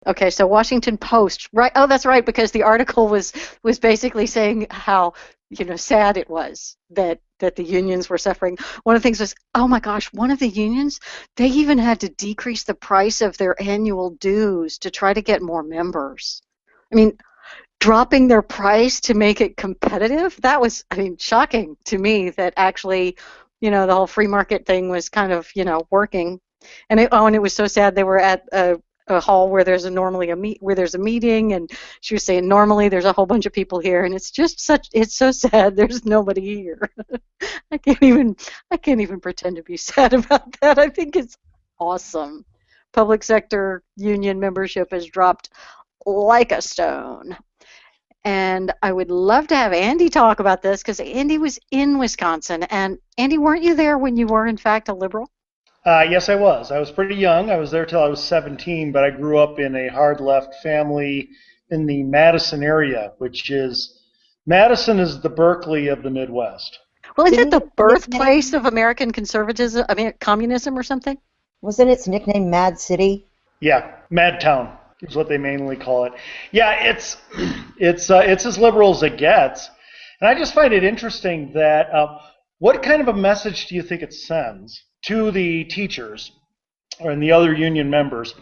Okay, so Washington Post, right? Oh, that's right, because the article was basically saying how, sad it was that the unions were suffering. One of the things was, oh my gosh, one of the unions, they even had to decrease the price of their annual dues to try to get more members. I mean, dropping their price to make it competitive, that was, I mean, shocking to me that actually, the whole free market thing was kind of, working. And it was so sad. They were at a hall where where there's a meeting, and she was saying normally there's a whole bunch of people here, and it's so sad there's nobody here. I can't even I can't even pretend to be sad about that. I think it's awesome. Public sector union membership has dropped like a stone. And I would love to have Andy talk about this because Andy was in Wisconsin. And Andy, weren't you there when you were, in fact, a liberal? Yes, I was. I was pretty young. I was there till I was 17, but I grew up in a hard left family in the Madison area, Madison is the Berkeley of the Midwest. Well, is it Didn't the its birthplace nickname of American conservatism, I mean, communism or something? wasn't its nickname Mad City? Yeah, Madtown is what they mainly call it. Yeah, it's as liberal as it gets, and I just find it interesting that what kind of a message do you think it sends to the teachers and the other union members,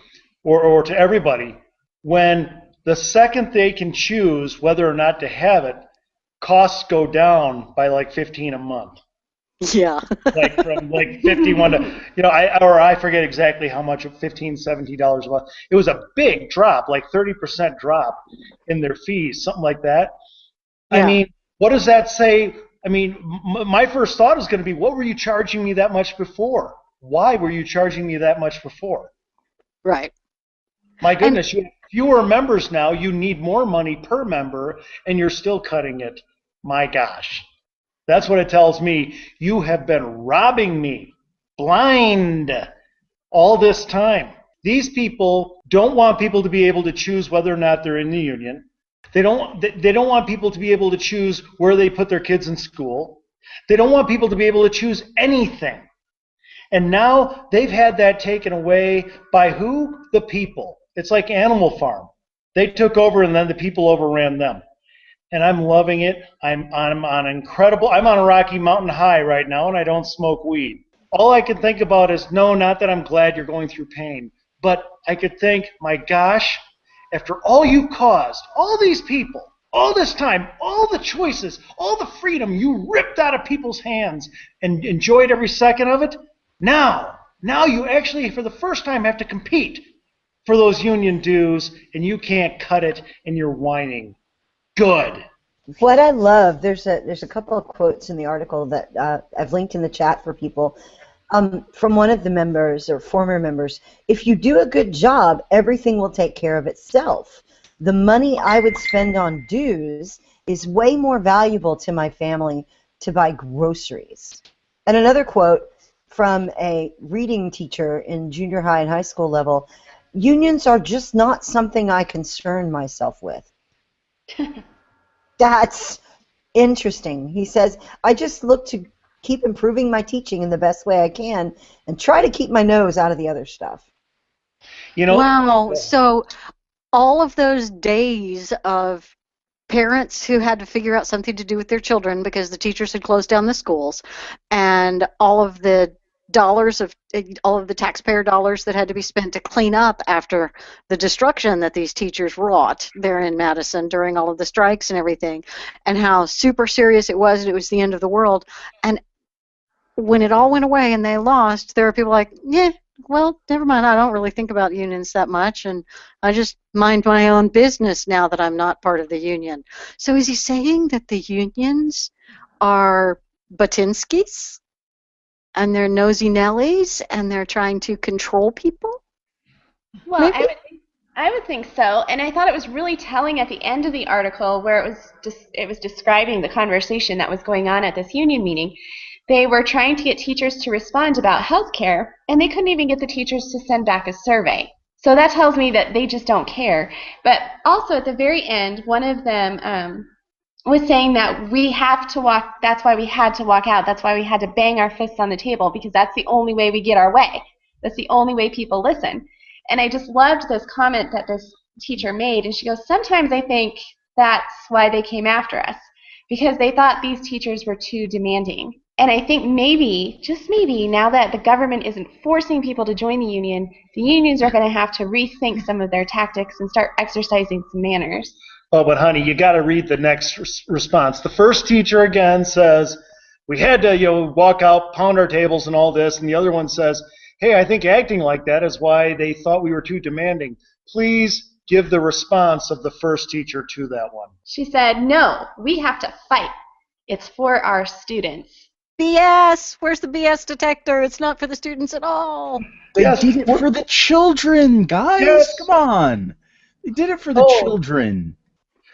or to everybody, when the second they can choose whether or not to have it, costs go down by like 15 a month, Yeah. like from like 51 to I forget exactly how much, 15 $17 a month. It was a big drop, like 30% drop in their fees, something like that. I Yeah. mean, what does that say? I mean, my first thought is going to be, what were you charging me that much before? Why were you charging me that much before? Right. My And goodness, you have fewer members now, you need more money per member, and you're still cutting it. My gosh. That's what it tells me. You have been robbing me blind all this time. These people don't want people to be able to choose whether or not they're in the union. They don't want people to be able to choose where they put their kids in school. They don't want people to be able to choose anything. And now they've had that taken away by who? The people. It's like Animal Farm. They took over and then the people overran them. And I'm loving it. I'm on a Rocky Mountain high right now, and I don't smoke weed. All I can think about is, no, not that I'm glad you're going through pain, but I could think, my gosh, after all you caused, all these people, all this time, all the choices, all the freedom you ripped out of people's hands and enjoyed every second of it, now you actually, for the first time, have to compete for those union dues, and you can't cut it, and you're whining. Good. What I love, there's a couple of quotes in the article that I've linked in the chat for people. From one of the members or former members, if you do a good job, everything will take care of itself. The money I would spend on dues is way more valuable to my family to buy groceries. And another quote from a reading teacher in junior high and high school level, unions are just not something I concern myself with. That's interesting. He says, I just look to keep improving my teaching in the best way I can and try to keep my nose out of the other stuff. You know, wow. So all of those days of parents who had to figure out something to do with their children because the teachers had closed down the schools, and all of the taxpayer dollars that had to be spent to clean up after the destruction that these teachers wrought there in Madison during all of the strikes and everything, and how super serious it was the end of the world. And when it all went away and they lost, there were people like, yeah, well, never mind, I don't really think about unions that much, and I just mind my own business now that I'm not part of the union. So is he saying that the unions are Batinskis and they're nosy Nellies and they're trying to control people? Well, Maybe? I would think so, and I thought it was really telling at the end of the article where it was describing the conversation that was going on at this union meeting. They were trying to get teachers to respond about health care, and they couldn't even get the teachers to send back a survey. So that tells me that they just don't care. But also at the very end, one of them was saying that we have to walk, that's why we had to walk out, that's why we had to bang our fists on the table, because that's the only way we get our way. That's the only way people listen. And I just loved this comment that this teacher made. And she goes, sometimes I think that's why they came after us, because they thought these teachers were too demanding. And I think maybe, just maybe, now that the government isn't forcing people to join the unions are going to have to rethink some of their tactics and start exercising some manners. Oh, but honey, you got to read the next response. The first teacher again says, we had to, walk out, pound our tables and all this. And the other one says, hey, I think acting like that is why they thought we were too demanding. Please give the response of the first teacher to that one. She said, no, we have to fight. It's for our students. BS! Where's the BS detector? It's not for the students at all. They did it for the children, guys. Yes. Come on. They did it for the children.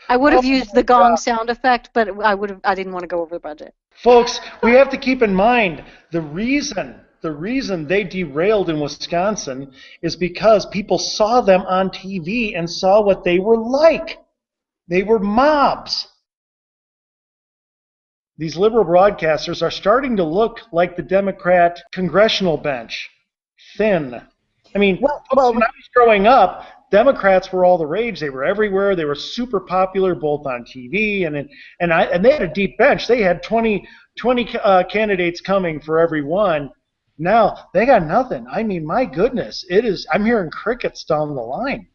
I would have used the gong sound effect, but I didn't want to go over the budget. Folks, we have to keep in mind the reason they derailed in Wisconsin is because people saw them on TV and saw what they were like. They were mobs. These liberal broadcasters are starting to look like the Democrat congressional bench. Thin. I mean, when I was growing up, Democrats were all the rage. They were everywhere. They were super popular, both on TV and they had a deep bench. They had 20 candidates coming for every one. Now they got nothing. I mean, my goodness, I'm hearing crickets down the line.